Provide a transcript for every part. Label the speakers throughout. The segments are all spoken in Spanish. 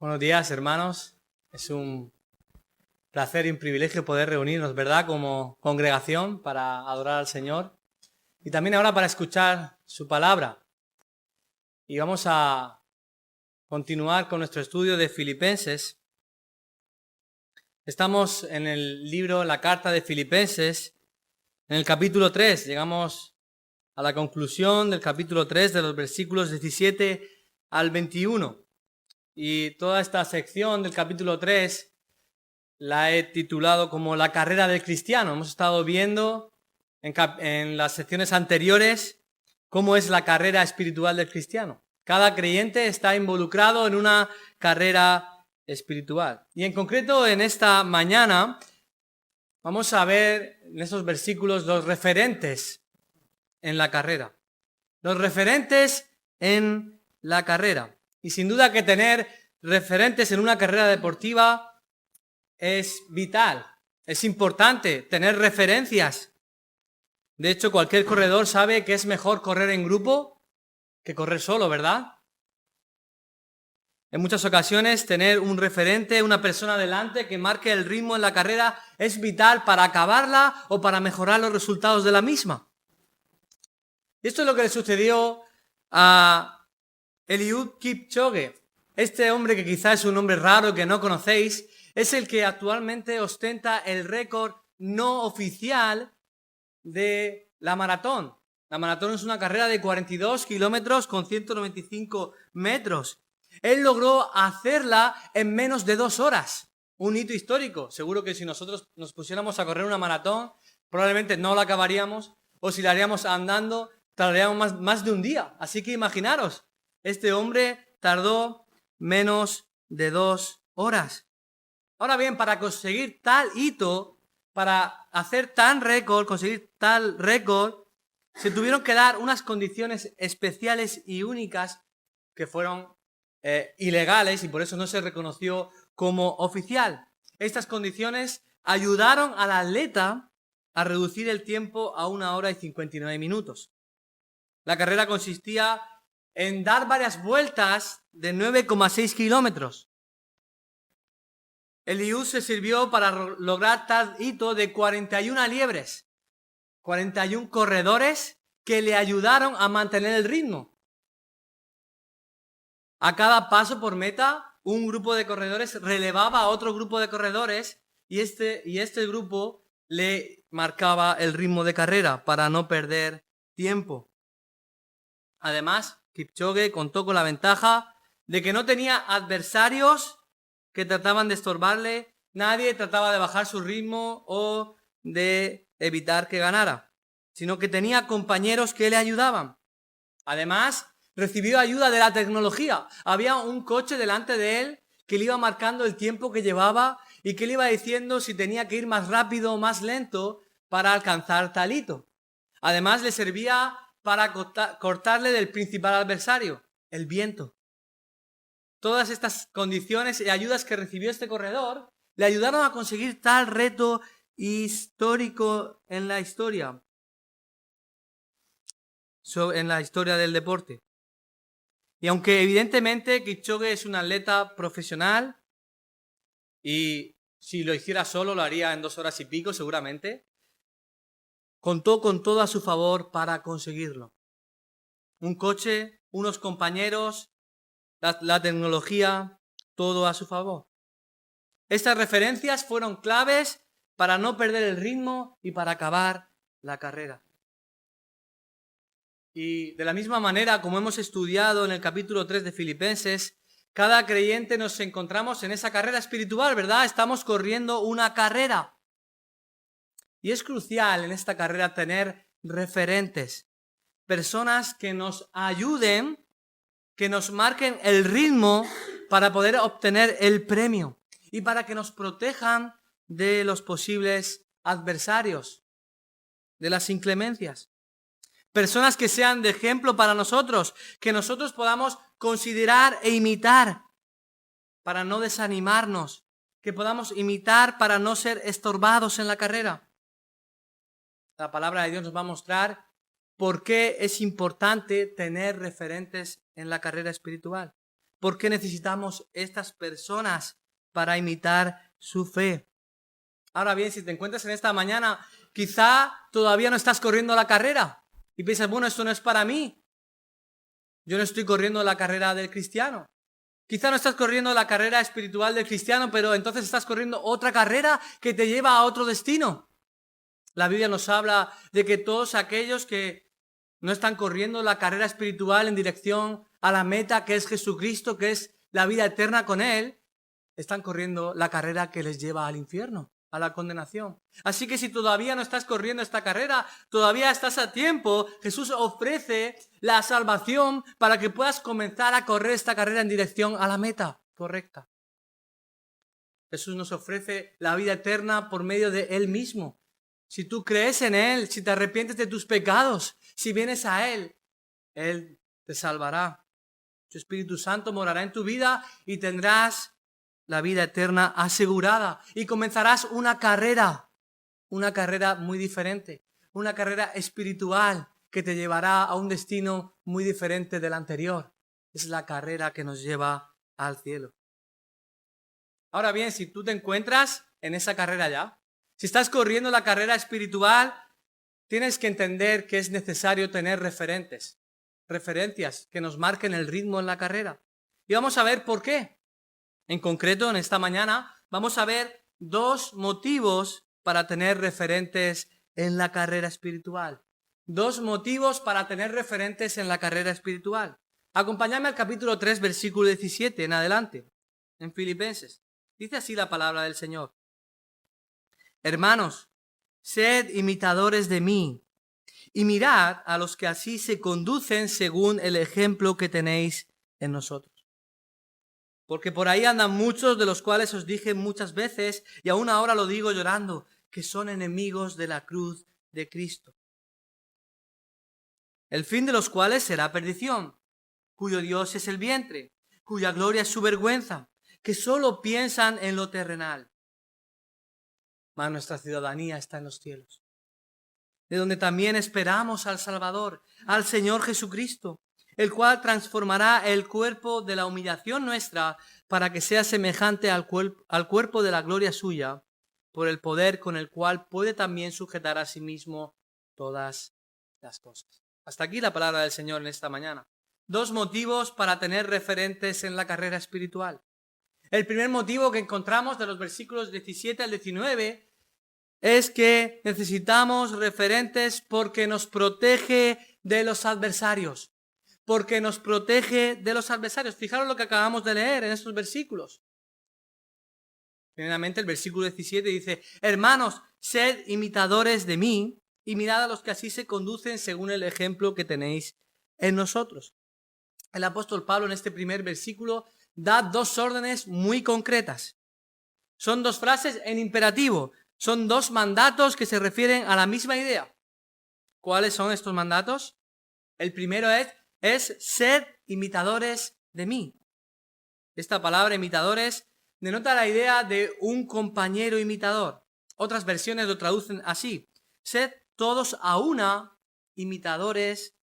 Speaker 1: Buenos días, hermanos. Es un placer y un privilegio poder reunirnos, ¿verdad?, como congregación para adorar al Señor y también ahora para escuchar su palabra. Y vamos a continuar con nuestro estudio de Filipenses. Estamos en el libro, la carta de Filipenses, en el capítulo 3. Llegamos a la conclusión del capítulo 3 de los versículos 17 al 21. Y toda esta sección del capítulo 3 la he titulado como la carrera del cristiano. Hemos estado viendo en las secciones anteriores cómo es la carrera espiritual del cristiano. Cada creyente está involucrado en una carrera espiritual. Y en concreto en esta mañana vamos a ver en esos versículos los referentes en la carrera. Los referentes en la carrera. Y sin duda que tener referentes en una carrera deportiva es vital, es importante tener referencias. De hecho, cualquier corredor sabe que es mejor correr en grupo que correr solo, ¿verdad? En muchas ocasiones tener un referente, una persona delante que marque el ritmo en la carrera es vital para acabarla o para mejorar los resultados de la misma. Y esto es lo que le sucedió a Eliud Kipchoge. Este hombre, que quizás es un nombre raro que no conocéis, es el que actualmente ostenta el récord no oficial de la maratón. La maratón es una carrera de 42 kilómetros con 195 metros. Él logró hacerla en menos de 2 horas. Un hito histórico. Seguro que si nosotros nos pusiéramos a correr una maratón, probablemente no la acabaríamos, o si la haríamos andando, tardaríamos más de un día. Así que imaginaros, este hombre tardó menos de 2 horas. Ahora bien, para conseguir tal hito, para hacer conseguir tal récord, se tuvieron que dar unas condiciones especiales y únicas que fueron ilegales y por eso no se reconoció como oficial. Estas condiciones ayudaron al atleta a reducir el tiempo a 1 hora y 59 minutos. La carrera consistía en dar varias vueltas de 9,6 kilómetros. Eliud se sirvió para lograr tal hito de 41 liebres, 41 corredores que le ayudaron a mantener el ritmo. A cada paso por meta, un grupo de corredores relevaba a otro grupo de corredores y este grupo le marcaba el ritmo de carrera para no perder tiempo. Además, Kipchoge contó con la ventaja de que no tenía adversarios que trataban de estorbarle. Nadie trataba de bajar su ritmo o de evitar que ganara, sino que tenía compañeros que le ayudaban. Además, recibió ayuda de la tecnología. Había un coche delante de él que le iba marcando el tiempo que llevaba y que le iba diciendo si tenía que ir más rápido o más lento para alcanzar tal hito. Además, le servía para cortarle del principal adversario, el viento. Todas estas condiciones y ayudas que recibió este corredor le ayudaron a conseguir tal reto histórico en la historia del deporte. Y aunque evidentemente Kipchoge es un atleta profesional y si lo hiciera solo lo haría en 2 horas y pico seguramente, contó con todo a su favor para conseguirlo. Un coche, unos compañeros, la tecnología, todo a su favor. Estas referencias fueron claves para no perder el ritmo y para acabar la carrera. Y de la misma manera, como hemos estudiado en el capítulo 3 de Filipenses, cada creyente nos encontramos en esa carrera espiritual, ¿verdad? Estamos corriendo una carrera. Y es crucial en esta carrera tener referentes, personas que nos ayuden, que nos marquen el ritmo para poder obtener el premio y para que nos protejan de los posibles adversarios, de las inclemencias. Personas que sean de ejemplo para nosotros, que nosotros podamos considerar e imitar para no desanimarnos, que podamos imitar para no ser estorbados en la carrera. La palabra de Dios nos va a mostrar por qué es importante tener referentes en la carrera espiritual. ¿Por qué necesitamos estas personas para imitar su fe? Ahora bien, si te encuentras en esta mañana, quizá todavía no estás corriendo la carrera y piensas, bueno, esto no es para mí. Yo no estoy corriendo la carrera del cristiano. Quizá no estás corriendo la carrera espiritual del cristiano, pero entonces estás corriendo otra carrera que te lleva a otro destino. La Biblia nos habla de que todos aquellos que no están corriendo la carrera espiritual en dirección a la meta que es Jesucristo, que es la vida eterna con Él, están corriendo la carrera que les lleva al infierno, a la condenación. Así que si todavía no estás corriendo esta carrera, todavía estás a tiempo. Jesús ofrece la salvación para que puedas comenzar a correr esta carrera en dirección a la meta correcta. Jesús nos ofrece la vida eterna por medio de Él mismo. Si tú crees en Él, si te arrepientes de tus pecados, si vienes a Él, Él te salvará. Su Espíritu Santo morará en tu vida y tendrás la vida eterna asegurada. Y comenzarás una carrera muy diferente, una carrera espiritual que te llevará a un destino muy diferente del anterior. Es la carrera que nos lleva al cielo. Ahora bien, si tú te encuentras en esa carrera ya, si estás corriendo la carrera espiritual, tienes que entender que es necesario tener referencias que nos marquen el ritmo en la carrera. Y vamos a ver por qué. En concreto, en esta mañana, vamos a ver 2 motivos para tener referentes en la carrera espiritual. 2 motivos para tener referentes en la carrera espiritual. Acompáñame al capítulo 3, versículo 17 en adelante, en Filipenses. Dice así la palabra del Señor. Hermanos, sed imitadores de mí y mirad a los que así se conducen según el ejemplo que tenéis en nosotros. Porque por ahí andan muchos de los cuales os dije muchas veces, y aún ahora lo digo llorando, que son enemigos de la cruz de Cristo. El fin de los cuales será perdición, cuyo Dios es el vientre, cuya gloria es su vergüenza, que solo piensan en lo terrenal. Mas nuestra ciudadanía está en los cielos, de donde también esperamos al Salvador, al Señor Jesucristo, el cual transformará el cuerpo de la humillación nuestra para que sea semejante al cuerpo de la gloria suya, por el poder con el cual puede también sujetar a sí mismo todas las cosas. Hasta aquí la palabra del Señor en esta mañana. 2 motivos para tener referentes en la carrera espiritual. El primer motivo que encontramos de los versículos 17 al 19 es que necesitamos referentes porque nos protege de los adversarios. Porque nos protege de los adversarios. Fijaros lo que acabamos de leer en estos versículos. Primeramente el versículo 17 dice, hermanos, sed imitadores de mí y mirad a los que así se conducen según el ejemplo que tenéis en nosotros. El apóstol Pablo en este primer versículo da 2 órdenes muy concretas. Son 2 frases en imperativo. Son 2 mandatos que se refieren a la misma idea. ¿Cuáles son estos mandatos? El primero es ser imitadores de mí. Esta palabra imitadores denota la idea de un compañero imitador. Otras versiones lo traducen así. Sed todos a una imitadores,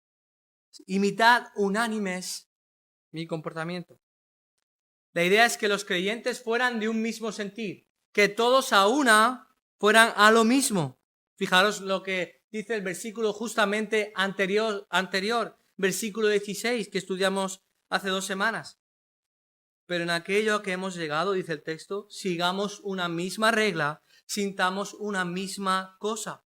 Speaker 1: imitad unánimes mi comportamiento. La idea es que los creyentes fueran de un mismo sentir, que todos a una fueran a lo mismo. Fijaros lo que dice el versículo justamente anterior, versículo 16, que estudiamos hace 2 semanas. Pero en aquello que hemos llegado, dice el texto, sigamos una misma regla, sintamos una misma cosa.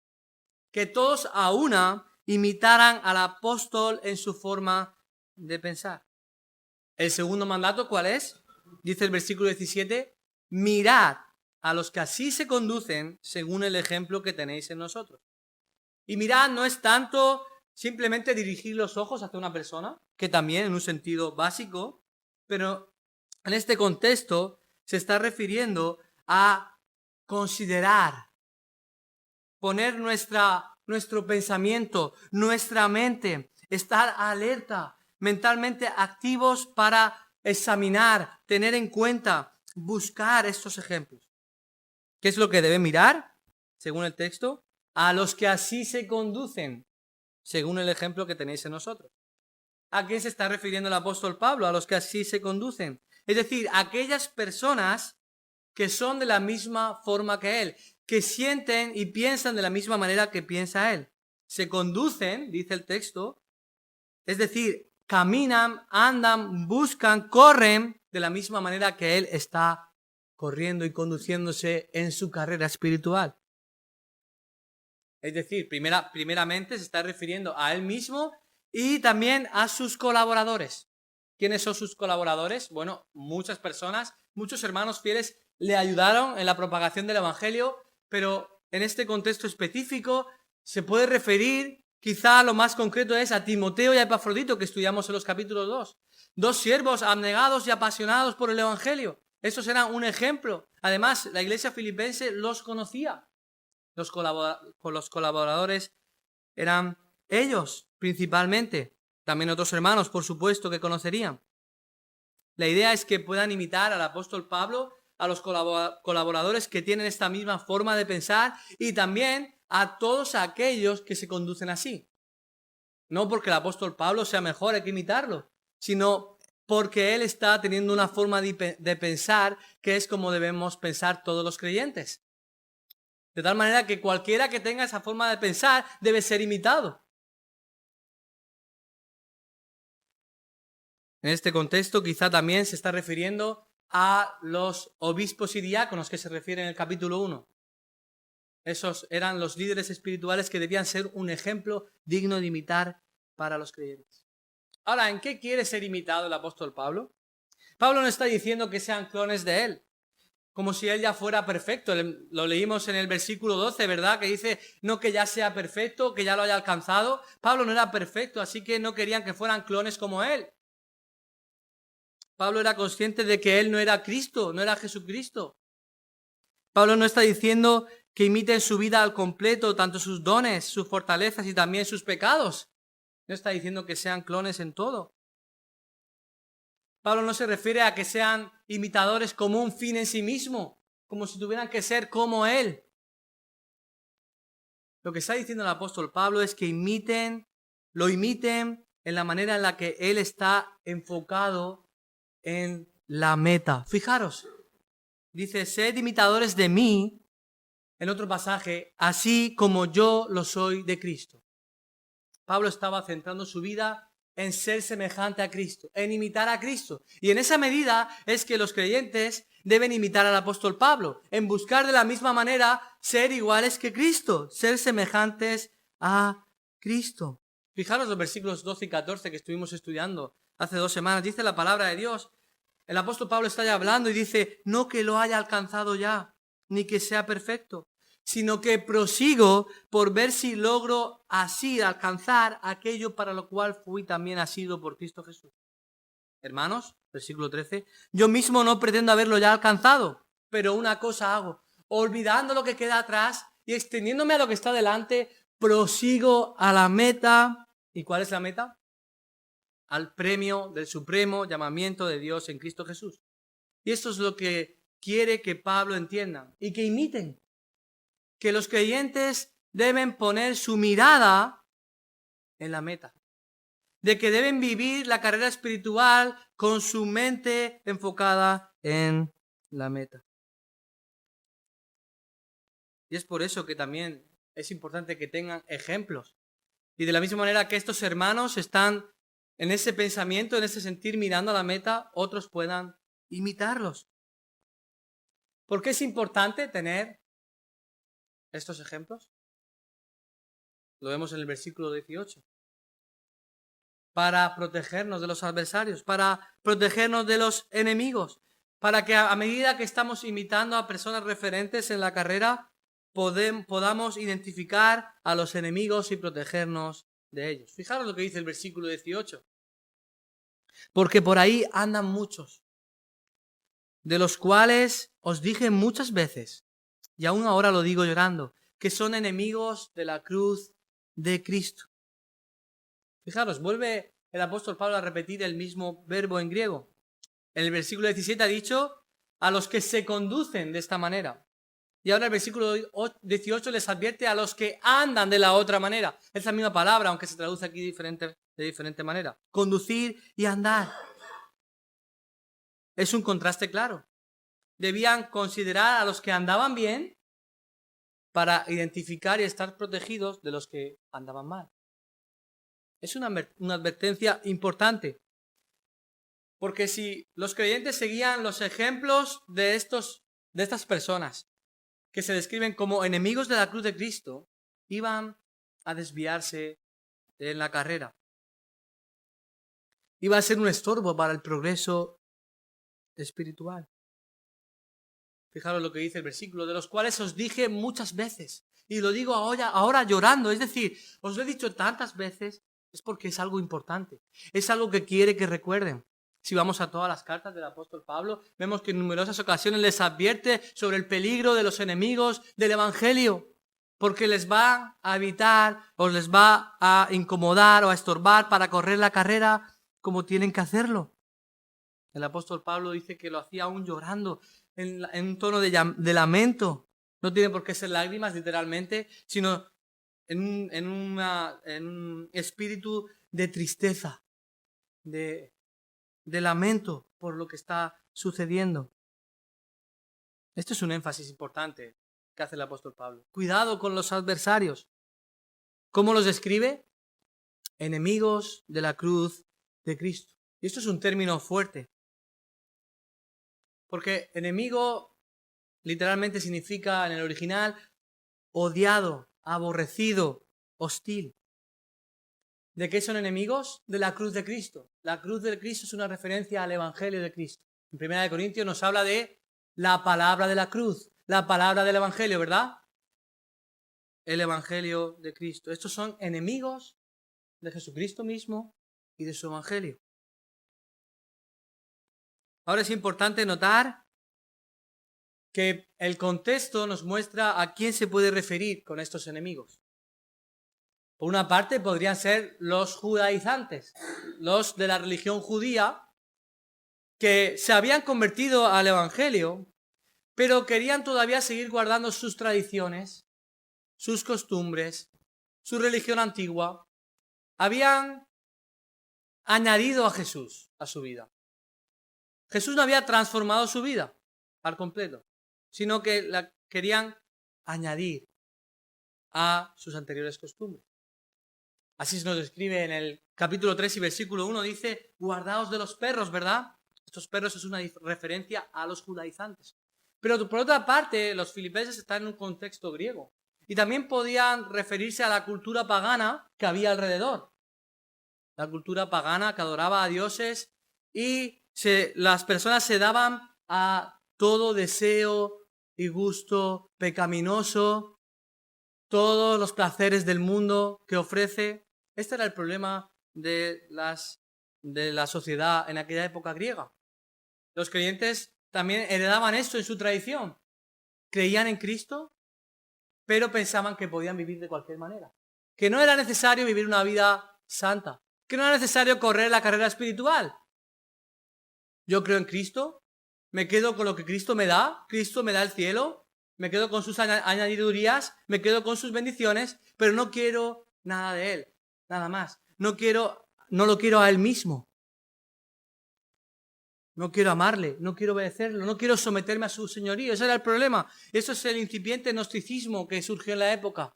Speaker 1: Que todos a una imitaran al apóstol en su forma de pensar. El segundo mandato, ¿cuál es? Dice el versículo 17, mirad a los que así se conducen según el ejemplo que tenéis en nosotros. Y mirad no es tanto simplemente dirigir los ojos hacia una persona, que también en un sentido básico, pero en este contexto se está refiriendo a considerar, poner nuestro pensamiento, nuestra mente, estar alerta, mentalmente activos para examinar, tener en cuenta, buscar estos ejemplos. ¿Qué es lo que debe mirar? Según el texto, a los que así se conducen, según el ejemplo que tenéis en nosotros. a quién se está refiriendo el apóstol Pablo, a los que así se conducen. Es decir, aquellas personas que son de la misma forma que él, que sienten y piensan de la misma manera que piensa él. Se conducen, dice el texto, es decir, caminan, andan, buscan, corren de la misma manera que él está corriendo y conduciéndose en su carrera espiritual. Es decir, primeramente se está refiriendo a él mismo y también a sus colaboradores. ¿Quiénes son sus colaboradores? Bueno, muchas personas, muchos hermanos fieles le ayudaron en la propagación del Evangelio, pero en este contexto específico se puede referir, quizá lo más concreto es a Timoteo y a Epafrodito, que estudiamos en los capítulos 2. Dos siervos abnegados y apasionados por el Evangelio. Estos eran un ejemplo. Además, la iglesia filipense los conocía. Los colaboradores eran ellos principalmente. También otros hermanos, por supuesto, que conocerían. La idea es que puedan imitar al apóstol Pablo, a los colaboradores que tienen esta misma forma de pensar y también a todos aquellos que se conducen así. No porque el apóstol Pablo sea mejor, hay que imitarlo, sino porque él está teniendo una forma de pensar que es como debemos pensar todos los creyentes. De tal manera que cualquiera que tenga esa forma de pensar debe ser imitado. En este contexto quizá también se está refiriendo a los obispos y diáconos que se refiere en el capítulo 1. Esos eran los líderes espirituales que debían ser un ejemplo digno de imitar para los creyentes. Ahora, ¿en qué quiere ser imitado el apóstol Pablo? Pablo no está diciendo que sean clones de él, como si él ya fuera perfecto. Lo leímos en el versículo 12, ¿verdad? Que dice, no que ya sea perfecto, que ya lo haya alcanzado. Pablo no era perfecto, así que no querían que fueran clones como él. Pablo era consciente de que él no era Cristo, no era Jesucristo. Pablo no está diciendo que imiten su vida al completo, tanto sus dones, sus fortalezas y también sus pecados. No está diciendo que sean clones en todo. Pablo no se refiere a que sean imitadores como un fin en sí mismo, como si tuvieran que ser como él. Lo que está diciendo el apóstol Pablo es que lo imiten en la manera en la que él está enfocado en la meta. Fijaros, dice, sed imitadores de mí, en otro pasaje, así como yo lo soy de Cristo. Pablo estaba centrando su vida en ser semejante a Cristo, en imitar a Cristo. Y en esa medida es que los creyentes deben imitar al apóstol Pablo, en buscar de la misma manera ser iguales que Cristo, ser semejantes a Cristo. Fijaros los versículos 12 y 14 que estuvimos estudiando hace 2 semanas. Dice la palabra de Dios. El apóstol Pablo está ya hablando y dice, no que lo haya alcanzado ya, ni que sea perfecto, sino que prosigo por ver si logro así alcanzar aquello para lo cual fui también asido por Cristo Jesús. Hermanos, versículo 13, yo mismo no pretendo haberlo ya alcanzado, pero una cosa hago, olvidando lo que queda atrás y extendiéndome a lo que está delante, prosigo a la meta. ¿Y cuál es la meta? Al premio del supremo llamamiento de Dios en Cristo Jesús. Y esto es lo que quiere que Pablo entienda y que imiten. Que los creyentes deben poner su mirada en la meta. De que deben vivir la carrera espiritual con su mente enfocada en la meta. Y es por eso que también es importante que tengan ejemplos. Y de la misma manera que estos hermanos están en ese pensamiento, en ese sentir mirando a la meta, otros puedan imitarlos. ¿Por qué es importante tener estos ejemplos? Lo vemos en el versículo 18. Para protegernos de los adversarios, para protegernos de los enemigos, para que a medida que estamos imitando a personas referentes en la carrera, podamos identificar a los enemigos y protegernos de ellos. Fijaros lo que dice el versículo 18. Porque por ahí andan muchos, de los cuales os dije muchas veces, y aún ahora lo digo llorando, que son enemigos de la cruz de Cristo. Fijaros, vuelve el apóstol Pablo a repetir el mismo verbo en griego. En el versículo 17 ha dicho a los que se conducen de esta manera. Y ahora el versículo 18 les advierte a los que andan de la otra manera. Es la misma palabra, aunque se traduce aquí de diferente manera. Conducir y andar. Es un contraste claro. Debían considerar a los que andaban bien para identificar y estar protegidos de los que andaban mal. Es una advertencia importante. Porque si los creyentes seguían los ejemplos de estas personas que se describen como enemigos de la cruz de Cristo, iban a desviarse en la carrera. Iba a ser un estorbo para el progreso espiritual. Fijaros lo que dice el versículo, de los cuales os dije muchas veces, y lo digo ahora llorando, es decir, os lo he dicho tantas veces, es porque es algo importante, es algo que quiere que recuerden. Si vamos a todas las cartas del apóstol Pablo, vemos que en numerosas ocasiones les advierte sobre el peligro de los enemigos del evangelio, porque les va a evitar o les va a incomodar o a estorbar para correr la carrera como tienen que hacerlo. El apóstol Pablo dice que lo hacía aún llorando, en un tono de lamento. No tiene por qué ser lágrimas, literalmente, sino en un espíritu de tristeza, de lamento por lo que está sucediendo. Esto es un énfasis importante que hace el apóstol Pablo. Cuidado con los adversarios. ¿Cómo los describe? Enemigos de la cruz de Cristo. Y esto es un término fuerte. Porque enemigo literalmente significa en el original odiado, aborrecido, hostil. ¿De qué son enemigos? De la cruz de Cristo. La cruz de Cristo es una referencia al Evangelio de Cristo. En 1 Corintios nos habla de la palabra de la cruz, la palabra del Evangelio, ¿verdad? El Evangelio de Cristo. Estos son enemigos de Jesucristo mismo y de su Evangelio. Ahora es importante notar que el contexto nos muestra a quién se puede referir con estos enemigos. Por una parte podrían ser los judaizantes, los de la religión judía, que se habían convertido al Evangelio, pero querían todavía seguir guardando sus tradiciones, sus costumbres, su religión antigua. Habían añadido a Jesús a su vida. Jesús no había transformado su vida al completo, sino que la querían añadir a sus anteriores costumbres. Así se nos describe en el capítulo 3 y versículo 1, dice, guardaos de los perros, ¿verdad? Estos perros es una referencia a los judaizantes. Pero por otra parte, los filipenses están en un contexto griego y también podían referirse a la cultura pagana que había alrededor. La cultura pagana que adoraba a dioses y las personas se daban a todo deseo y gusto pecaminoso, todos los placeres del mundo que ofrece. Este era el problema de la sociedad en aquella época griega. Los creyentes también heredaban esto en su tradición. Creían en Cristo, pero pensaban que podían vivir de cualquier manera. Que no era necesario vivir una vida santa. Que no era necesario correr la carrera espiritual. Yo creo en Cristo, me quedo con lo que Cristo me da el cielo, me quedo con sus añadidurías, me quedo con sus bendiciones, pero no quiero nada de Él, nada más. No lo quiero a Él mismo. No quiero amarle, no quiero obedecerlo, no quiero someterme a su señorío. Ese era el problema. Eso es el incipiente gnosticismo que surgió en la época.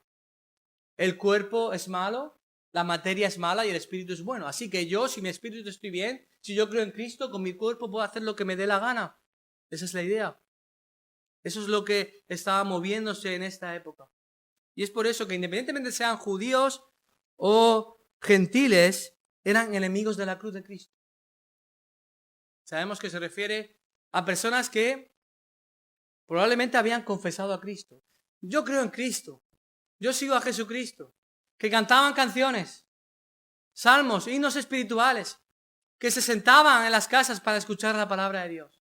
Speaker 1: El cuerpo es malo, la materia es mala y el espíritu es bueno. Así que yo, si mi espíritu estoy bien, si yo creo en Cristo, con mi cuerpo puedo hacer lo que me dé la gana. Esa es la idea. Eso es lo que estaba moviéndose en esta época. Y es por eso que independientemente sean judíos o gentiles, eran enemigos de la cruz de Cristo. Sabemos que se refiere a personas que probablemente habían confesado a Cristo. Yo creo en Cristo. Yo sigo a Jesucristo. Que cantaban canciones, salmos, himnos espirituales, que se sentaban en las casas para escuchar la palabra de Dios.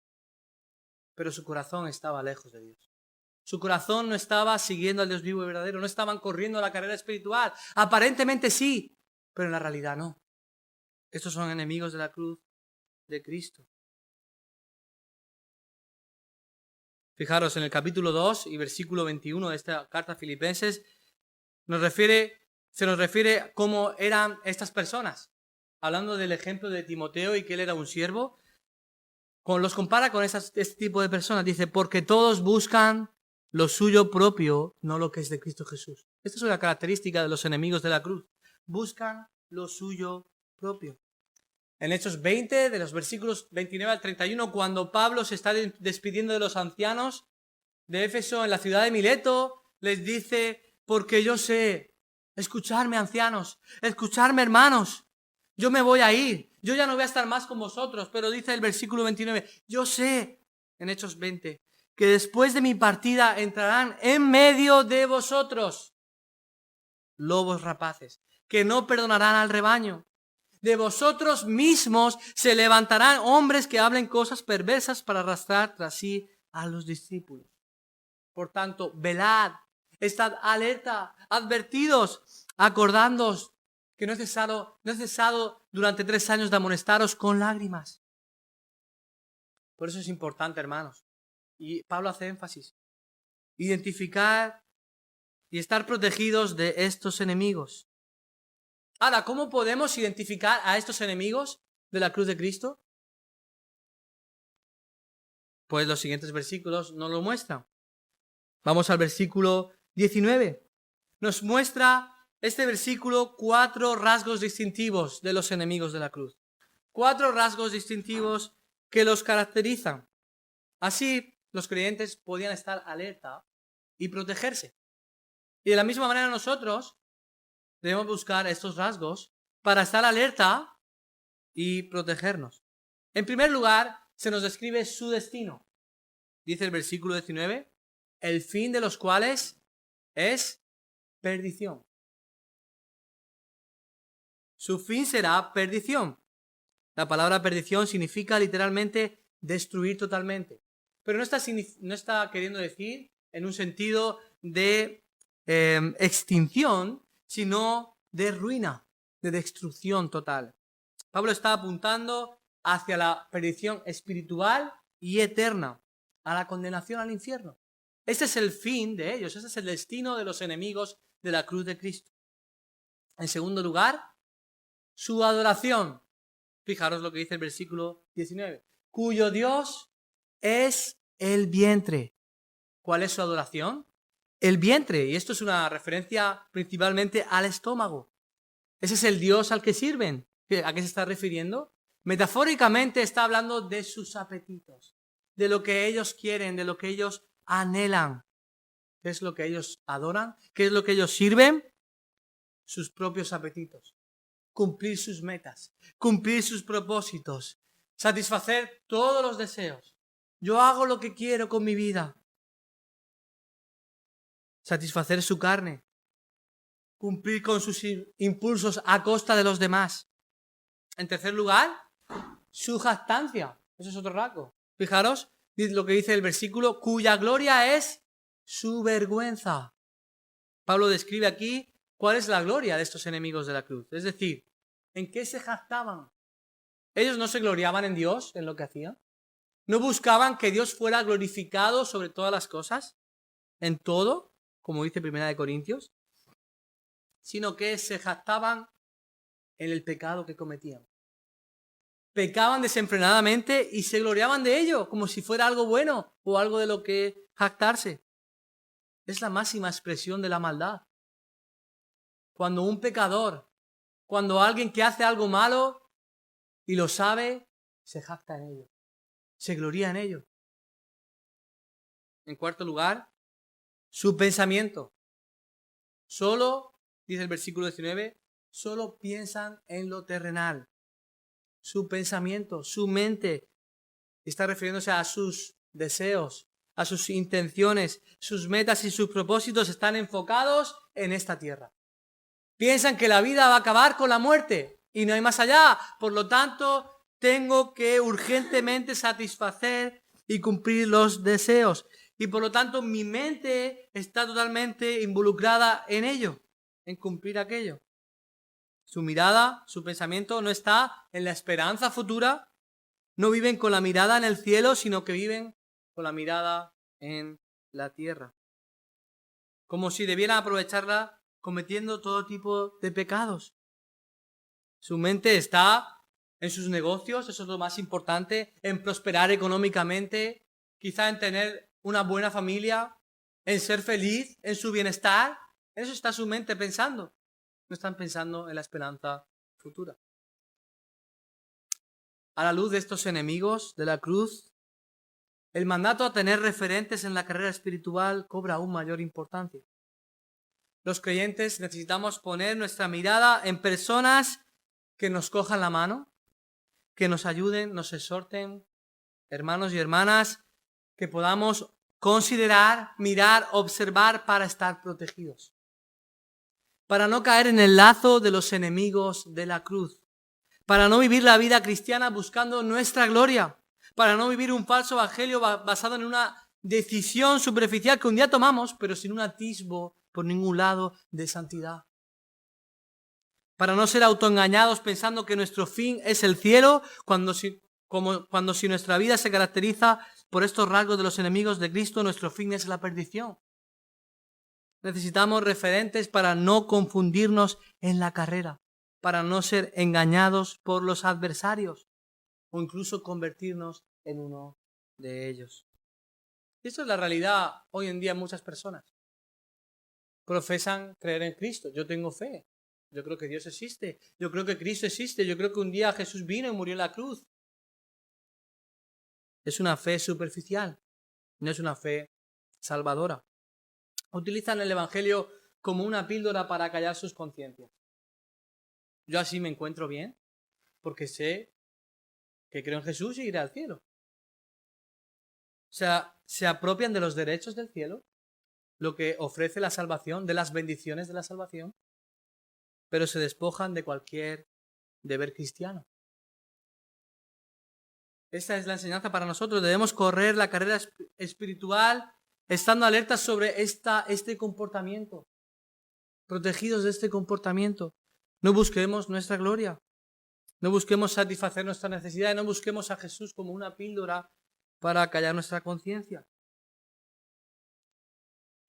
Speaker 1: Pero su corazón estaba lejos de Dios. Su corazón no estaba siguiendo al Dios vivo y verdadero. No estaban corriendo la carrera espiritual. Aparentemente sí, pero en la realidad no. Estos son enemigos de la cruz de Cristo. Fijaros, en el capítulo 2 y versículo 21 de esta carta a Filipenses, se nos refiere cómo eran estas personas. hablando del ejemplo de Timoteo y que él era un siervo, los compara con este tipo de personas. Dice, porque todos buscan lo suyo propio, no lo que es de Cristo Jesús. Esta es una característica de los enemigos de la cruz. Buscan lo suyo propio. En Hechos 20, de los versículos 29 al 31, cuando Pablo se está despidiendo de los ancianos de Éfeso en la ciudad de Mileto, les dice, porque yo sé, escucharme ancianos, escucharme hermanos, yo me voy a ir, yo ya no voy a estar más con vosotros, pero dice el versículo 29, yo sé, en Hechos 20, que después de mi partida entrarán en medio de vosotros lobos rapaces, que no perdonarán al rebaño. De vosotros mismos se levantarán hombres que hablen cosas perversas para arrastrar tras sí a los discípulos. Por tanto, velad, estad alerta, advertidos, acordándoos que no he cesado durante 3 años de amonestaros con lágrimas. Por eso es importante, hermanos. Y Pablo hace énfasis. Identificar y estar protegidos de estos enemigos. Ahora, ¿cómo podemos identificar a estos enemigos de la cruz de Cristo? Pues los siguientes versículos nos lo muestran. Vamos al versículo 19. Nos muestra este versículo 4 rasgos distintivos de los enemigos de la cruz. 4 rasgos distintivos que los caracterizan. Así, los creyentes podían estar alerta y protegerse. Y de la misma manera nosotros debemos buscar estos rasgos para estar alerta y protegernos. En primer lugar, se nos describe su destino. Dice el versículo 19, el fin de los cuales es perdición. Su fin será perdición. La palabra perdición significa literalmente destruir totalmente. Pero no está queriendo decir en un sentido de extinción, sino de ruina, de destrucción total. Pablo está apuntando hacia la perdición espiritual y eterna, a la condenación al infierno. Ese es el fin de ellos, ese es el destino de los enemigos de la cruz de Cristo. En segundo lugar, su adoración. Fijaros lo que dice el versículo 19. Cuyo Dios es el vientre. ¿Cuál es su adoración? El vientre. Y esto es una referencia principalmente al estómago. Ese es el Dios al que sirven. ¿A qué se está refiriendo? Metafóricamente está hablando de sus apetitos, de lo que ellos quieren, de lo que ellos anhelan. ¿Qué es lo que ellos adoran? ¿Qué es lo que ellos sirven? Sus propios apetitos. Cumplir sus metas, cumplir sus propósitos, satisfacer todos los deseos. Yo hago lo que quiero con mi vida. Satisfacer su carne, cumplir con sus impulsos a costa de los demás. En tercer lugar, su jactancia. Eso es otro rasgo. Fijaros lo que dice el versículo, cuya gloria es su vergüenza. Pablo describe aquí cuál es la gloria de estos enemigos de la cruz. Es decir, ¿en qué se jactaban? Ellos no se gloriaban en Dios, en lo que hacían. No buscaban que Dios fuera glorificado sobre todas las cosas, en todo, como dice 1 Corintios, sino que se jactaban en el pecado que cometían. Pecaban desenfrenadamente y se gloriaban de ello, como si fuera algo bueno o algo de lo que jactarse. Es la máxima expresión de la maldad. Cuando un pecador, cuando alguien que hace algo malo y lo sabe, se jacta en ello, se gloría en ello. En cuarto lugar, su pensamiento. Solo, dice el versículo 19, solo piensan en lo terrenal. Su pensamiento, su mente, está refiriéndose a sus deseos, a sus intenciones, sus metas y sus propósitos están enfocados en esta tierra. Piensan que la vida va a acabar con la muerte y no hay más allá. Por lo tanto, tengo que urgentemente satisfacer y cumplir los deseos. Y por lo tanto, mi mente está totalmente involucrada en ello, en cumplir aquello. Su mirada, su pensamiento no está en la esperanza futura. No viven con la mirada en el cielo, sino que viven con la mirada en la tierra. Como si debieran aprovecharla cometiendo todo tipo de pecados. Su mente está en sus negocios, eso es lo más importante, en prosperar económicamente, quizá en tener una buena familia, en ser feliz, en su bienestar. En eso está su mente pensando. No están pensando en la esperanza futura. A la luz de estos enemigos de la cruz, el mandato a tener referentes en la carrera espiritual cobra aún mayor importancia. Los creyentes necesitamos poner nuestra mirada en personas que nos cojan la mano, que nos ayuden, nos exhorten, hermanos y hermanas, que podamos considerar, mirar, observar para estar protegidos. Para no caer en el lazo de los enemigos de la cruz. Para no vivir la vida cristiana buscando nuestra gloria. Para no vivir un falso evangelio basado en una decisión superficial que un día tomamos, pero sin un atisbo por ningún lado de santidad. Para no ser autoengañados pensando que nuestro fin es el cielo, cuando si nuestra vida se caracteriza por estos rasgos de los enemigos de Cristo, nuestro fin es la perdición. Necesitamos referentes para no confundirnos en la carrera, para no ser engañados por los adversarios o incluso convertirnos en uno de ellos. Y esto es la realidad hoy en día en muchas personas. Profesan creer en Cristo. Yo tengo fe. Yo creo que Dios existe. Yo creo que Cristo existe. Yo creo que un día Jesús vino y murió en la cruz. Es una fe superficial. No es una fe salvadora. Utilizan el Evangelio como una píldora para callar sus conciencias. Yo así me encuentro bien porque sé que creo en Jesús y iré al cielo. O sea, se apropian de los derechos del cielo, lo que ofrece la salvación, de las bendiciones de la salvación, pero se despojan de cualquier deber cristiano. Esta es la enseñanza para nosotros. Debemos correr la carrera espiritual estando alertas sobre este comportamiento, protegidos de este comportamiento. No busquemos nuestra gloria, no busquemos satisfacer nuestras necesidades, no busquemos a Jesús como una píldora para callar nuestra conciencia.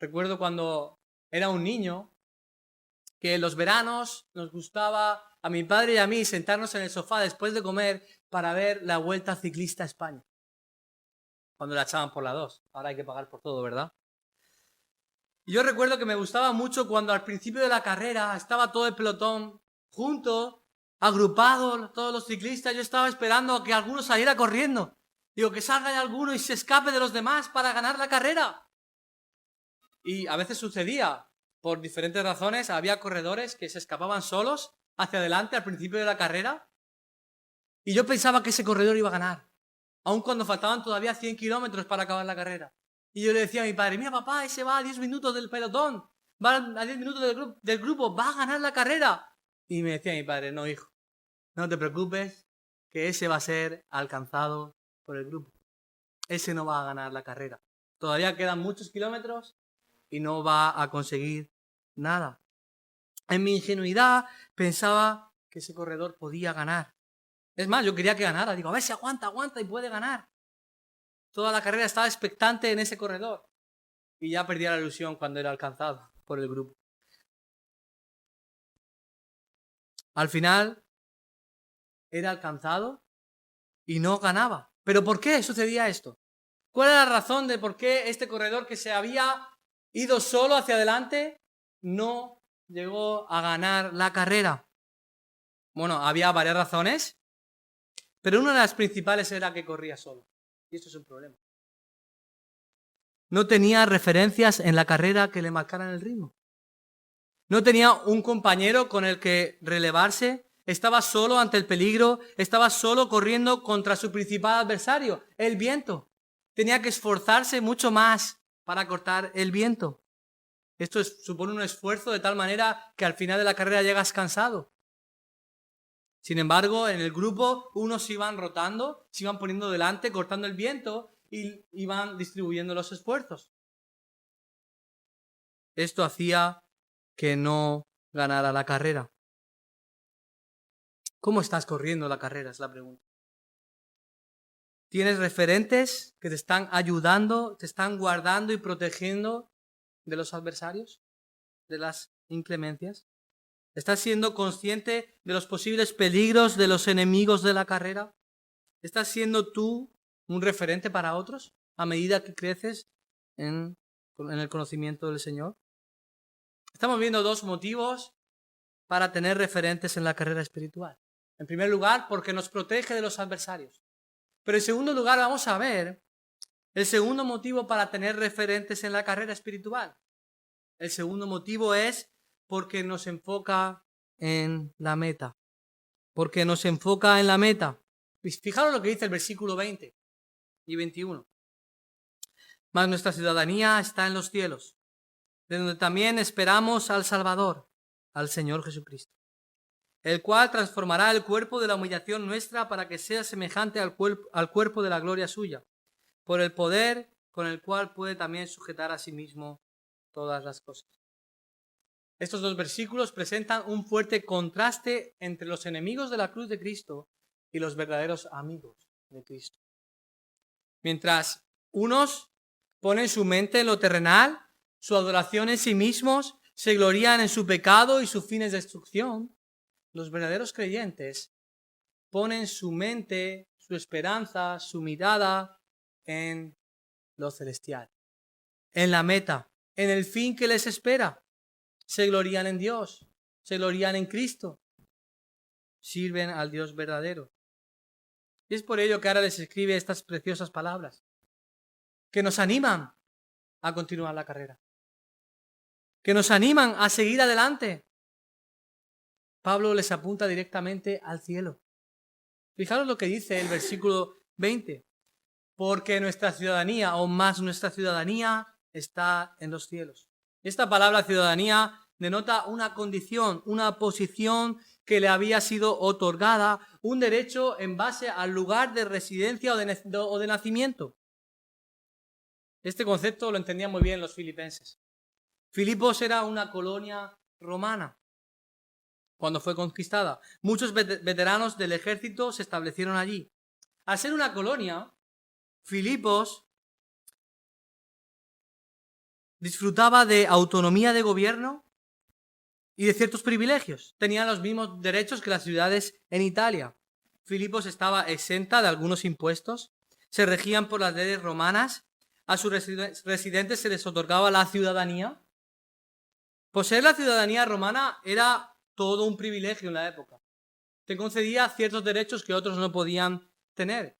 Speaker 1: Recuerdo cuando era un niño que en los veranos nos gustaba a mi padre y a mí sentarnos en el sofá después de comer para ver la Vuelta Ciclista a España. Cuando la echaban por la 2. Ahora hay que pagar por todo, ¿verdad? Y yo recuerdo que me gustaba mucho cuando al principio de la carrera estaba todo el pelotón junto, agrupado, todos los ciclistas. Yo estaba esperando a que alguno saliera corriendo. Digo, que salga de alguno y se escape de los demás para ganar la carrera. Y a veces sucedía, por diferentes razones, había corredores que se escapaban solos hacia adelante al principio de la carrera. Y yo pensaba que ese corredor iba a ganar, aun cuando faltaban todavía 100 kilómetros para acabar la carrera. Y yo le decía a mi padre, mira papá, ese va a 10 minutos del pelotón, va a 10 minutos del grupo, va a ganar la carrera. Y me decía mi padre, no hijo, no te preocupes, que ese va a ser alcanzado por el grupo. Ese no va a ganar la carrera. Todavía quedan muchos kilómetros y no va a conseguir nada. En mi ingenuidad pensaba que ese corredor podía ganar. Es más, yo quería que ganara. Digo, a ver si aguanta y puede ganar. Toda la carrera estaba expectante en ese corredor. Y ya perdía la ilusión cuando era alcanzado por el grupo. Al final, era alcanzado y no ganaba. ¿Pero por qué sucedía esto? ¿Cuál era la razón de por qué este corredor que se había ido solo hacia adelante no llegó a ganar la carrera? Bueno, había varias razones, pero una de las principales era que corría solo. Y esto es un problema. No tenía referencias en la carrera que le marcaran el ritmo. No tenía un compañero con el que relevarse. Estaba solo ante el peligro. Estaba solo corriendo contra su principal adversario, el viento. Tenía que esforzarse mucho más para cortar el viento. Esto supone un esfuerzo de tal manera que al final de la carrera llegas cansado. Sin embargo, en el grupo unos se iban rotando, se iban poniendo delante, cortando el viento y iban distribuyendo los esfuerzos. Esto hacía que no ganara la carrera. ¿Cómo estás corriendo la carrera? Es la pregunta. ¿Tienes referentes que te están ayudando, te están guardando y protegiendo de los adversarios, de las inclemencias? ¿Estás siendo consciente de los posibles peligros de los enemigos de la carrera? ¿Estás siendo tú un referente para otros a medida que creces en el conocimiento del Señor? Estamos viendo dos motivos para tener referentes en la carrera espiritual. En primer lugar, porque nos protege de los adversarios. Pero en segundo lugar, vamos a ver el segundo motivo para tener referentes en la carrera espiritual. El segundo motivo es porque nos enfoca en la meta. Porque nos enfoca en la meta. Fijaros lo que dice el versículo 20 y 21. Mas nuestra ciudadanía está en los cielos, de donde también esperamos al Salvador, al Señor Jesucristo, el cual transformará el cuerpo de la humillación nuestra para que sea semejante al cuerpo de la gloria suya, por el poder con el cual puede también sujetar a sí mismo todas las cosas. Estos dos versículos presentan un fuerte contraste entre los enemigos de la cruz de Cristo y los verdaderos amigos de Cristo. Mientras unos ponen su mente en lo terrenal, su adoración en sí mismos, se glorían en su pecado y sus fines de destrucción, los verdaderos creyentes ponen su mente, su esperanza, su mirada en lo celestial, en la meta, en el fin que les espera. Se glorían en Dios, se glorían en Cristo, sirven al Dios verdadero. Y es por ello que ahora les escribe estas preciosas palabras, que nos animan a continuar la carrera, que nos animan a seguir adelante. Pablo les apunta directamente al cielo. Fijaros lo que dice el versículo 20. Porque nuestra ciudadanía, o más nuestra ciudadanía, está en los cielos. Esta palabra ciudadanía denota una condición, una posición que le había sido otorgada, un derecho en base al lugar de residencia o de nacimiento. Este concepto lo entendían muy bien los filipenses. Filipos era una colonia romana cuando fue conquistada. Muchos veteranos del ejército se establecieron allí. Al ser una colonia, Filipos disfrutaba de autonomía de gobierno y de ciertos privilegios. Tenían los mismos derechos que las ciudades en Italia. Filipos estaba exenta de algunos impuestos, se regían por las leyes romanas, a sus residentes se les otorgaba la ciudadanía. Poseer la ciudadanía romana era todo un privilegio en la época. Te concedía ciertos derechos que otros no podían tener.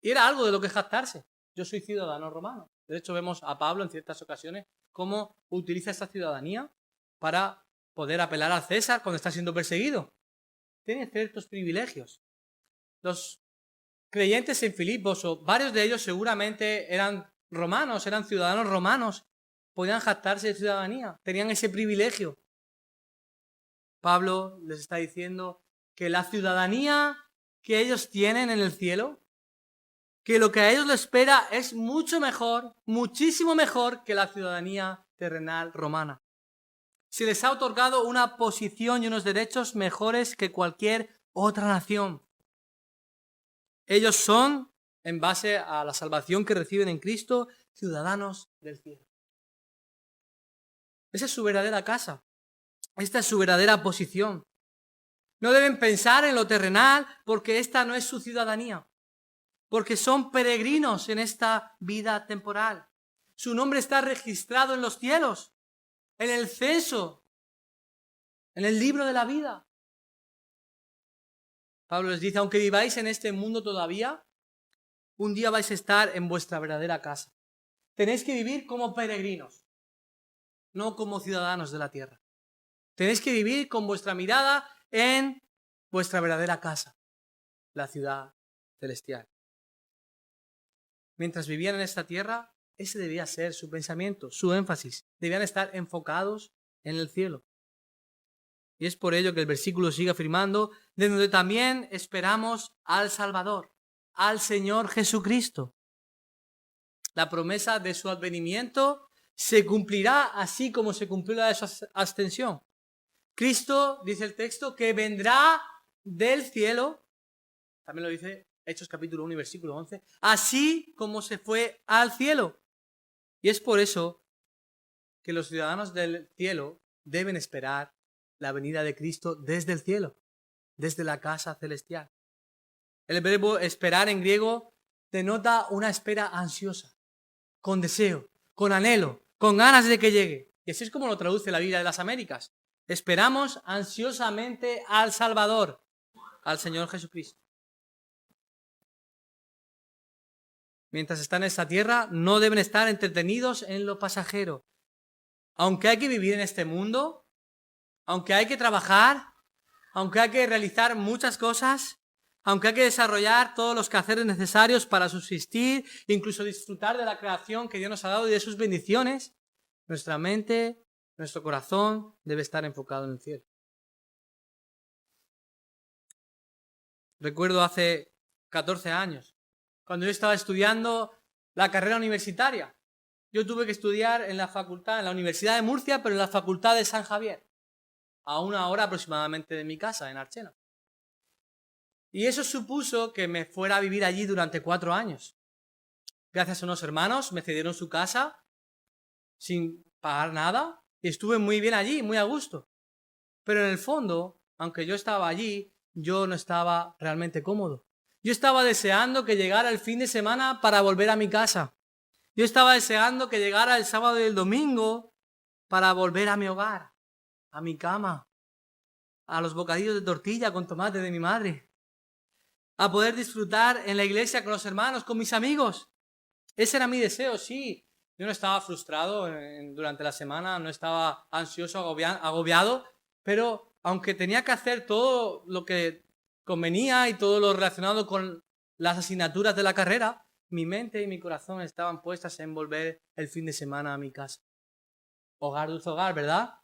Speaker 1: Y era algo de lo que jactarse. Yo soy ciudadano romano. De hecho, vemos a Pablo en ciertas ocasiones cómo utiliza esa ciudadanía para poder apelar a César cuando está siendo perseguido. Tiene ciertos privilegios. Los creyentes en Filipos, o varios de ellos seguramente eran romanos, eran ciudadanos romanos, podían jactarse de ciudadanía, tenían ese privilegio. Pablo les está diciendo que la ciudadanía que ellos tienen en el cielo, que lo que a ellos les espera es mucho mejor, muchísimo mejor que la ciudadanía terrenal romana. Se les ha otorgado una posición y unos derechos mejores que cualquier otra nación. Ellos son, en base a la salvación que reciben en Cristo, ciudadanos del cielo. Esa es su verdadera casa. Esta es su verdadera posición. No deben pensar en lo terrenal porque esta no es su ciudadanía. Porque son peregrinos en esta vida temporal. Su nombre está registrado en los cielos, en el censo, en el libro de la vida. Pablo les dice, aunque viváis en este mundo todavía, un día vais a estar en vuestra verdadera casa. Tenéis que vivir como peregrinos, no como ciudadanos de la tierra. Tenéis que vivir con vuestra mirada en vuestra verdadera casa, la ciudad celestial. Mientras vivían en esta tierra, ese debía ser su pensamiento, su énfasis. Debían estar enfocados en el cielo. Y es por ello que el versículo sigue afirmando, de donde también esperamos al Salvador, al Señor Jesucristo. La promesa de su advenimiento se cumplirá así como se cumplió la de su ascensión. Cristo, dice el texto, que vendrá del cielo, también lo dice Hechos capítulo 1 y versículo 11, así como se fue al cielo. Y es por eso que los ciudadanos del cielo deben esperar la venida de Cristo desde el cielo, desde la casa celestial. El verbo esperar en griego denota una espera ansiosa, con deseo, con anhelo, con ganas de que llegue. Y así es como lo traduce la Biblia de las Américas. Esperamos ansiosamente al Salvador, al Señor Jesucristo. Mientras están en esta tierra, no deben estar entretenidos en lo pasajero. Aunque hay que vivir en este mundo, aunque hay que trabajar, aunque hay que realizar muchas cosas, aunque hay que desarrollar todos los quehaceres necesarios para subsistir, incluso disfrutar de la creación que Dios nos ha dado y de sus bendiciones, nuestra mente, nuestro corazón debe estar enfocado en el cielo. Recuerdo hace 14 años, cuando yo estaba estudiando la carrera universitaria. Yo tuve que estudiar en la facultad, en la Universidad de Murcia, pero en la Facultad de San Javier, a 1 hora aproximadamente de mi casa, en Archena. Y eso supuso que me fuera a vivir allí durante 4 años. Gracias a unos hermanos me cedieron su casa sin pagar nada y estuve muy bien allí, muy a gusto. Pero en el fondo, aunque yo estaba allí, yo no estaba realmente cómodo. Yo estaba deseando que llegara el fin de semana para volver a mi casa. Yo estaba deseando que llegara el sábado y el domingo para volver a mi hogar, a mi cama, a los bocadillos de tortilla con tomate de mi madre, a poder disfrutar en la iglesia con los hermanos, con mis amigos. Ese era mi deseo, sí. Yo no estaba frustrado durante la semana, no estaba ansioso, agobiado, pero aunque tenía que hacer todo lo que convenía y todo lo relacionado con las asignaturas de la carrera, mi mente y mi corazón estaban puestas en volver el fin de semana a mi casa. Hogar, dulce hogar, ¿verdad?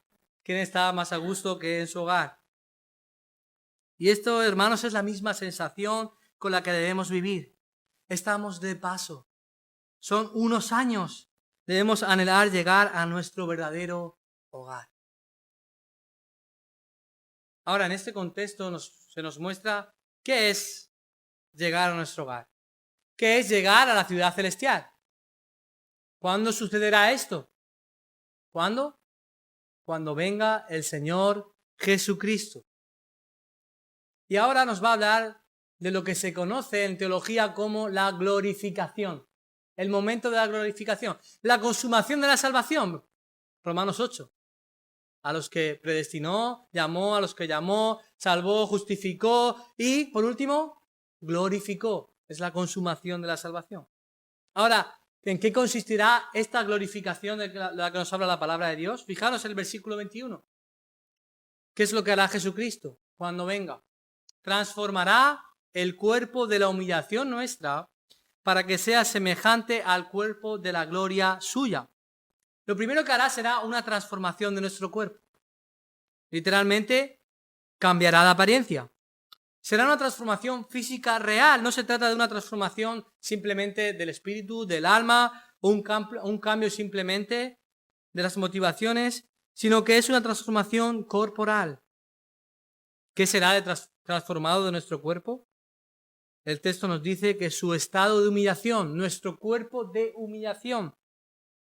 Speaker 1: ¿Quién está más a gusto que en su hogar? Y esto, hermanos, es la misma sensación con la que debemos vivir. Estamos de paso. Son unos años. Debemos anhelar llegar a nuestro verdadero hogar. Ahora, en este contexto se nos muestra qué es llegar a nuestro hogar. ¿Qué es llegar a la ciudad celestial? ¿Cuándo sucederá esto? ¿Cuándo? Cuando venga el Señor Jesucristo. Y ahora nos va a hablar de lo que se conoce en teología como la glorificación. El momento de la glorificación. La consumación de la salvación. Romanos 8. A los que predestinó, llamó, a los que llamó, salvó, justificó y, por último, glorificó. Es la consumación de la salvación. Ahora, ¿en qué consistirá esta glorificación de la que nos habla la palabra de Dios? Fijaros en el versículo 21. ¿Qué es lo que hará Jesucristo cuando venga? Transformará el cuerpo de la humillación nuestra para que sea semejante al cuerpo de la gloria suya. Lo primero que hará será una transformación de nuestro cuerpo. Literalmente, cambiará de apariencia. Será una transformación física real. No se trata de una transformación simplemente del espíritu, del alma, o un cambio simplemente de las motivaciones, sino que es una transformación corporal. ¿Qué será transformado de nuestro cuerpo? El texto nos dice que su estado de humillación, nuestro cuerpo de humillación,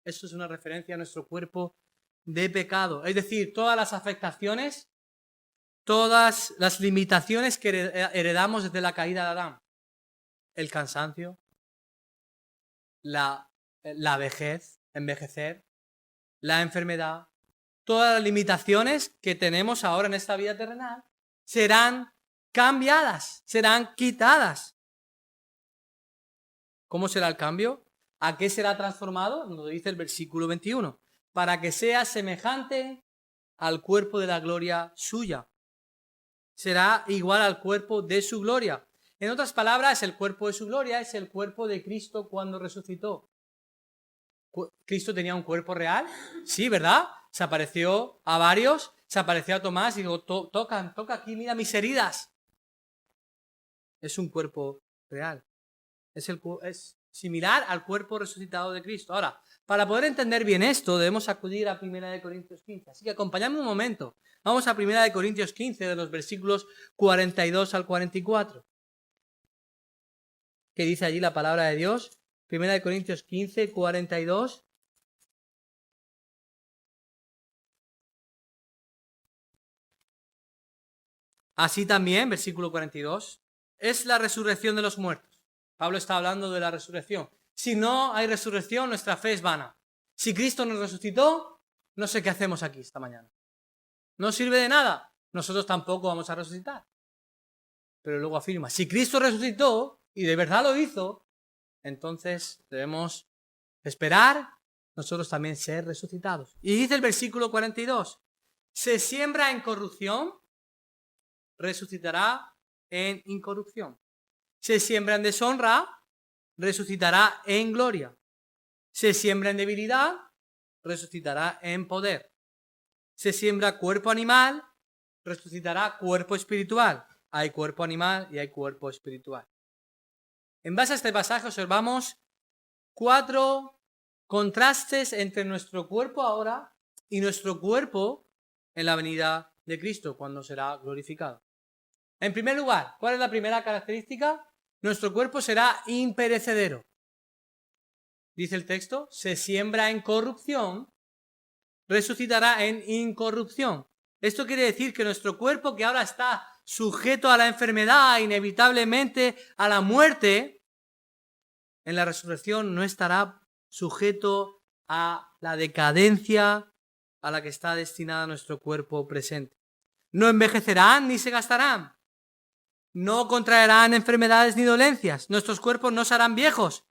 Speaker 1: eso es una referencia a nuestro cuerpo de pecado. Es decir, todas las afectaciones, todas las limitaciones que heredamos desde la caída de Adán. El cansancio, la vejez, envejecer, la enfermedad, todas las limitaciones que tenemos ahora en esta vida terrenal serán cambiadas, serán quitadas. ¿Cómo será el cambio? ¿A qué será transformado? Nos lo dice el versículo 21. Para que sea semejante al cuerpo de la gloria suya. Será igual al cuerpo de su gloria. En otras palabras, el cuerpo de su gloria es el cuerpo de Cristo cuando resucitó. ¿Cristo tenía un cuerpo real? Sí, ¿verdad? Se apareció a varios, se apareció a Tomás y dijo, toca aquí, mira mis heridas. Es un cuerpo real. Es similar al cuerpo resucitado de Cristo. Ahora, para poder entender bien esto, debemos acudir a 1 Corintios 15. Así que acompáñame un momento. Vamos a 1 Corintios 15, de los versículos 42 al 44. ¿Qué dice allí la palabra de Dios? 1 Corintios 15, 42. Así también, versículo 42, es la resurrección de los muertos. Pablo está hablando de la resurrección. Si no hay resurrección, nuestra fe es vana. Si Cristo nos resucitó, no sé qué hacemos aquí esta mañana. No sirve de nada. Nosotros tampoco vamos a resucitar. Pero luego afirma, si Cristo resucitó y de verdad lo hizo, entonces debemos esperar nosotros también ser resucitados. Y dice el versículo 42, se siembra en corrupción, resucitará en incorrupción. Se siembra en deshonra, resucitará en gloria. Se siembra en debilidad, resucitará en poder. Se siembra cuerpo animal, resucitará cuerpo espiritual. Hay cuerpo animal y hay cuerpo espiritual. En base a este pasaje observamos 4 contrastes entre nuestro cuerpo ahora y nuestro cuerpo en la venida de Cristo, cuando será glorificado. En primer lugar, ¿cuál es la primera característica? Nuestro cuerpo será imperecedero. Dice el texto, se siembra en corrupción, resucitará en incorrupción. Esto quiere decir que nuestro cuerpo, que ahora está sujeto a la enfermedad, inevitablemente a la muerte, en la resurrección no estará sujeto a la decadencia a la que está destinada nuestro cuerpo presente. No envejecerán ni se gastarán. No contraerán enfermedades ni dolencias. Nuestros cuerpos no serán viejos.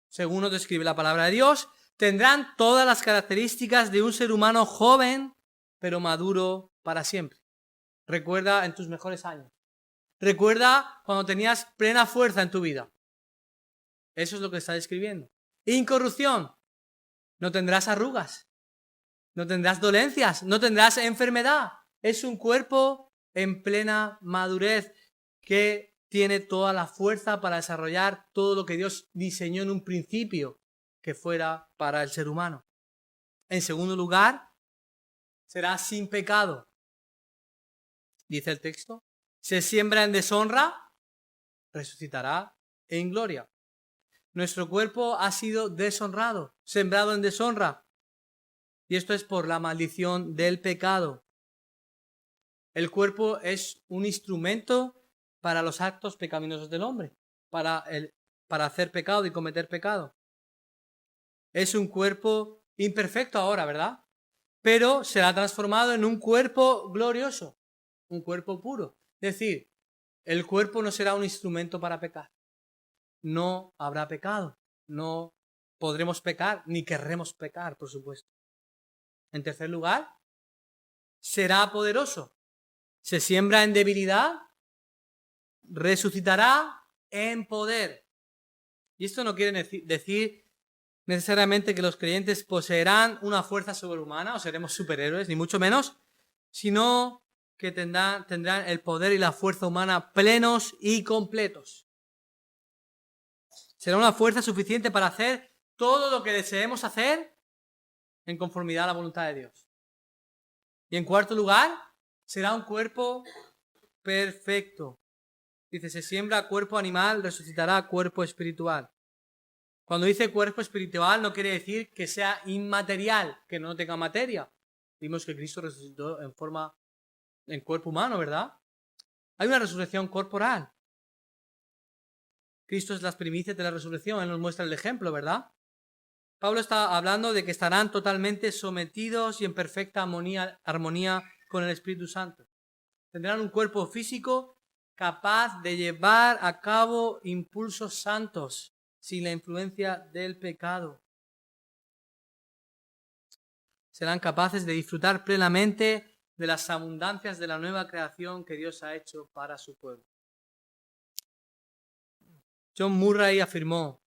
Speaker 1: Según nos describe la palabra de Dios, tendrán todas las características de un ser humano joven, pero maduro para siempre. Recuerda en tus mejores años. Recuerda cuando tenías plena fuerza en tu vida. Eso es lo que está describiendo. Incorrupción. No tendrás arrugas. No tendrás dolencias. No tendrás enfermedad. Es un cuerpo en plena madurez que tiene toda la fuerza para desarrollar todo lo que Dios diseñó en un principio que fuera para el ser humano. En segundo lugar, será sin pecado. Dice el texto, se siembra en deshonra, resucitará en gloria. Nuestro cuerpo ha sido deshonrado, sembrado en deshonra. Y esto es por la maldición del pecado. El cuerpo es un instrumento para los actos pecaminosos del hombre, para hacer pecado y cometer pecado. Es un cuerpo imperfecto ahora, ¿verdad? Pero será transformado en un cuerpo glorioso, un cuerpo puro. Es decir, el cuerpo no será un instrumento para pecar. No habrá pecado, no podremos pecar, ni querremos pecar, por supuesto. En tercer lugar, será poderoso. Se siembra en debilidad, resucitará en poder. Y esto no quiere decir necesariamente que los creyentes poseerán una fuerza sobrehumana o seremos superhéroes, ni mucho menos, sino que tendrán el poder y la fuerza humana plenos y completos. Será una fuerza suficiente para hacer todo lo que deseemos hacer en conformidad a la voluntad de Dios. Y en cuarto lugar, será un cuerpo perfecto. Dice, se siembra cuerpo animal, resucitará cuerpo espiritual. Cuando dice cuerpo espiritual no quiere decir que sea inmaterial, que no tenga materia. Vimos que Cristo resucitó en cuerpo humano, ¿verdad? Hay una resurrección corporal. Cristo es las primicias de la resurrección, Él nos muestra el ejemplo, ¿verdad? Pablo está hablando de que estarán totalmente sometidos y en perfecta armonía con el Espíritu Santo. Tendrán un cuerpo físico capaz de llevar a cabo impulsos santos sin la influencia del pecado. Serán capaces de disfrutar plenamente de las abundancias de la nueva creación que Dios ha hecho para su pueblo. John Murray afirmó,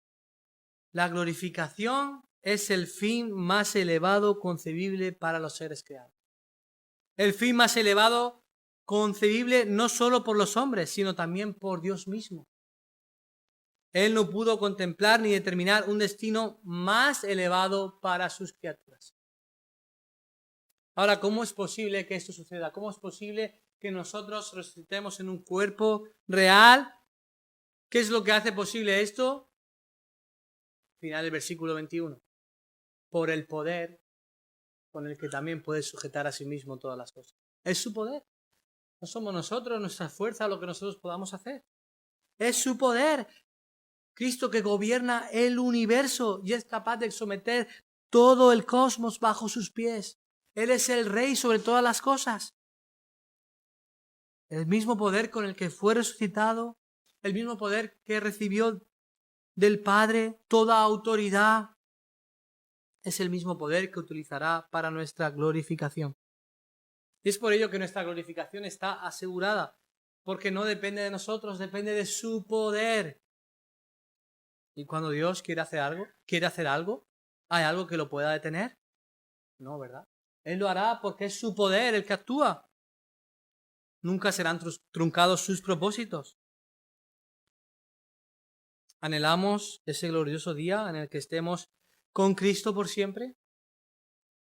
Speaker 1: la glorificación es el fin más elevado concebible para los seres creados. El fin más elevado concebible no solo por los hombres, sino también por Dios mismo. Él no pudo contemplar ni determinar un destino más elevado para sus criaturas. Ahora, ¿cómo es posible que esto suceda? ¿Cómo es posible que nosotros resucitemos en un cuerpo real? ¿Qué es lo que hace posible esto? Final del versículo 21. Por el poder con el que también puede sujetar a sí mismo todas las cosas. Es su poder. No somos nosotros, nuestra fuerza, lo que nosotros podamos hacer. Es su poder. Cristo que gobierna el universo y es capaz de someter todo el cosmos bajo sus pies. Él es el Rey sobre todas las cosas. El mismo poder con el que fue resucitado, el mismo poder que recibió del Padre toda autoridad, es el mismo poder que utilizará para nuestra glorificación. Y es por ello que nuestra glorificación está asegurada, porque no depende de nosotros, depende de su poder. Y cuando Dios quiere hacer algo, ¿hay algo que lo pueda detener? No, ¿verdad? Él lo hará porque es su poder el que actúa. Nunca serán truncados sus propósitos. ¿Anhelamos ese glorioso día en el que estemos con Cristo por siempre?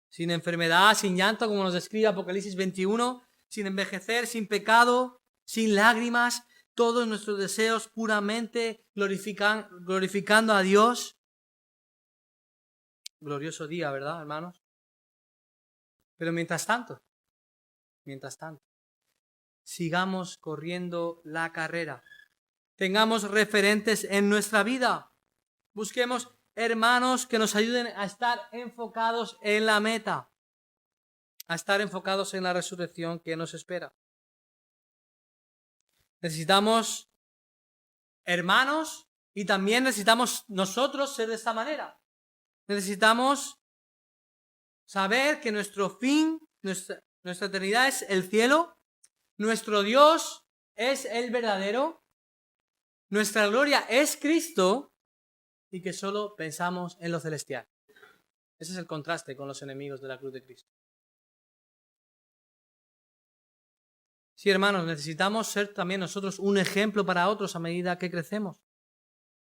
Speaker 1: Sin enfermedad, sin llanto, como nos describe Apocalipsis 21, sin envejecer, sin pecado, sin lágrimas, todos nuestros deseos puramente glorificando a Dios. Glorioso día, ¿verdad, hermanos? Pero mientras tanto, sigamos corriendo la carrera. Tengamos referentes en nuestra vida. Busquemos hermanos que nos ayuden a estar enfocados en la meta, a estar enfocados en la resurrección que nos espera. Necesitamos hermanos y también necesitamos nosotros ser de esta manera. Necesitamos saber que nuestro fin, nuestra eternidad es el cielo, nuestro Dios es el verdadero, nuestra gloria es Cristo y que solo pensamos en lo celestial. Ese es el contraste con los enemigos de la cruz de Cristo. Sí, hermanos, necesitamos ser también nosotros un ejemplo para otros a medida que crecemos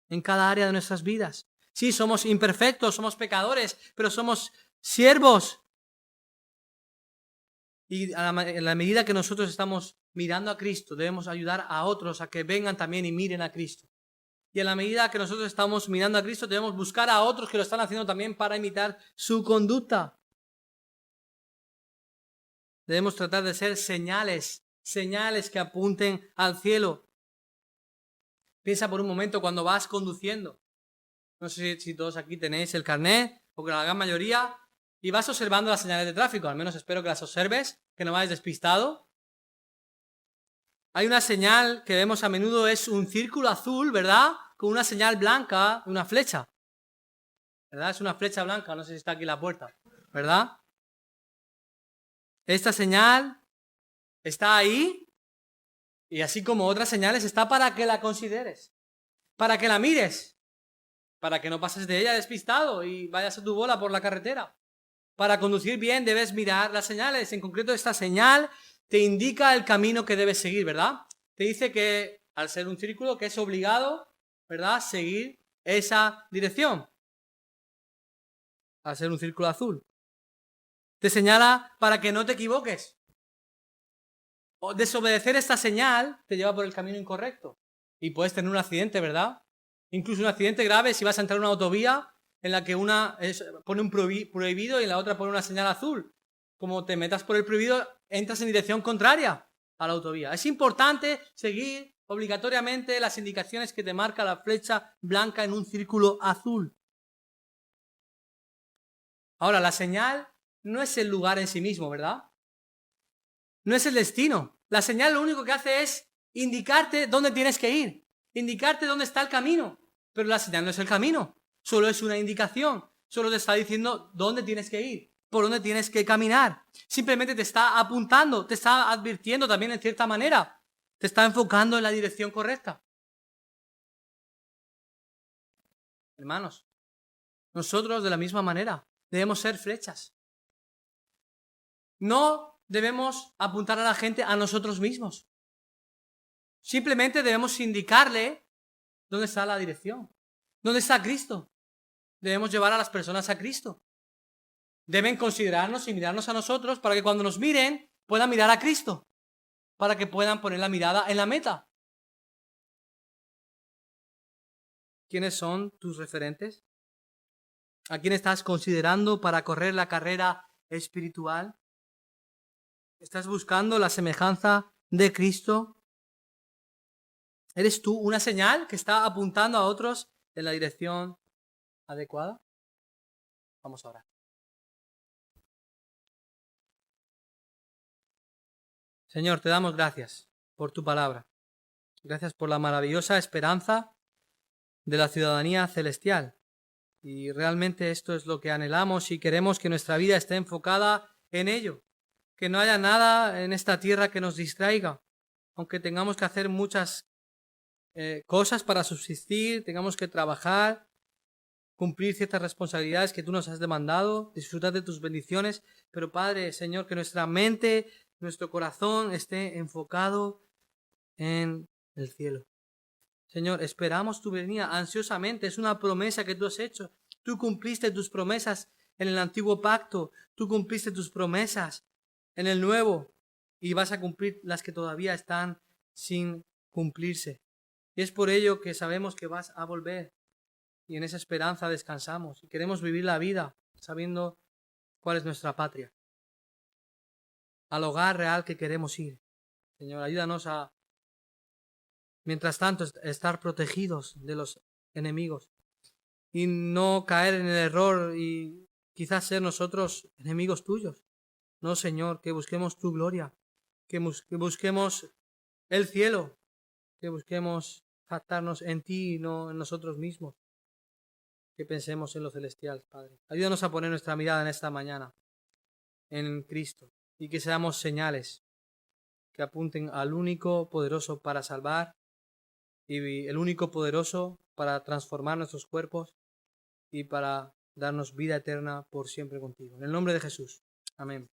Speaker 1: en cada área de nuestras vidas. Sí, somos imperfectos, somos pecadores, pero somos siervos. Y en la medida que nosotros estamos mirando a Cristo, debemos ayudar a otros a que vengan también y miren a Cristo. Y en la medida que nosotros estamos mirando a Cristo, debemos buscar a otros que lo están haciendo también para imitar su conducta. Debemos tratar de ser señales que apunten al cielo. Piensa por un momento cuando vas conduciendo. No sé si todos aquí tenéis el carnet, o que la gran mayoría, y vas observando las señales de tráfico. Al menos espero que las observes, que no vayas despistado. Hay una señal que vemos a menudo, es un círculo azul, ¿verdad? Con una señal blanca, una flecha. ¿Verdad? Es una flecha blanca, no sé si está aquí la puerta, ¿verdad? Esta señal está ahí y así como otras señales está para que la consideres, para que la mires, para que no pases de ella despistado y vayas a tu bola por la carretera. Para conducir bien debes mirar las señales. En concreto, esta señal te indica el camino que debes seguir, ¿verdad? Te dice que al ser un círculo que es obligado, ¿verdad?, seguir esa dirección. Al ser un círculo azul. Te señala para que no te equivoques. O desobedecer esta señal te lleva por el camino incorrecto. Y puedes tener un accidente, ¿verdad? Incluso un accidente grave si vas a entrar en una autovía en la que una pone un prohibido y en la otra pone una señal azul. Como te metas por el prohibido, entras en dirección contraria a la autovía. Es importante seguir obligatoriamente las indicaciones que te marca la flecha blanca en un círculo azul. Ahora, la señal no es el lugar en sí mismo, ¿verdad? No es el destino. La señal lo único que hace es indicarte dónde tienes que ir, indicarte dónde está el camino. Pero la señal no es el camino, solo es una indicación, solo te está diciendo dónde tienes que ir, por dónde tienes que caminar. Simplemente te está apuntando, te está advirtiendo también en cierta manera, te está enfocando en la dirección correcta. Hermanos, nosotros de la misma manera debemos ser flechas. No debemos apuntar a la gente a nosotros mismos. Simplemente debemos indicarle dónde está la dirección, dónde está Cristo. Debemos llevar a las personas a Cristo. Deben considerarnos y mirarnos a nosotros para que cuando nos miren puedan mirar a Cristo, para que puedan poner la mirada en la meta. ¿Quiénes son tus referentes? ¿A quién estás considerando para correr la carrera espiritual? ¿Estás buscando la semejanza de Cristo? ¿Eres tú una señal que está apuntando a otros en la dirección adecuada? Vamos a orar. Señor, te damos gracias por tu palabra. Gracias por la maravillosa esperanza de la ciudadanía celestial. Y realmente esto es lo que anhelamos y queremos que nuestra vida esté enfocada en ello. Que no haya nada en esta tierra que nos distraiga. Aunque tengamos que hacer muchas cosas para subsistir, tengamos que trabajar, cumplir ciertas responsabilidades que tú nos has demandado, disfrutar de tus bendiciones. Pero Padre, Señor, que nuestra mente, nuestro corazón esté enfocado en el cielo. Señor, esperamos tu venida ansiosamente. Es una promesa que tú has hecho. Tú cumpliste tus promesas en el antiguo pacto. Tú cumpliste tus promesas en el nuevo. Y vas a cumplir las que todavía están sin cumplirse. Y es por ello que sabemos que vas a volver. Y en esa esperanza descansamos. Y queremos vivir la vida sabiendo cuál es nuestra patria. Al hogar real que queremos ir. Señor, ayúdanos a, mientras tanto, estar protegidos de los enemigos y no caer en el error y quizás ser nosotros enemigos tuyos. No, Señor, que busquemos tu gloria, que busquemos el cielo, que busquemos jactarnos en ti y no en nosotros mismos, que pensemos en lo celestial, Padre. Ayúdanos a poner nuestra mirada en esta mañana en Cristo y que seamos señales que apunten al único poderoso para salvar y el único poderoso para transformar nuestros cuerpos y para darnos vida eterna por siempre contigo. En el nombre de Jesús. Amén.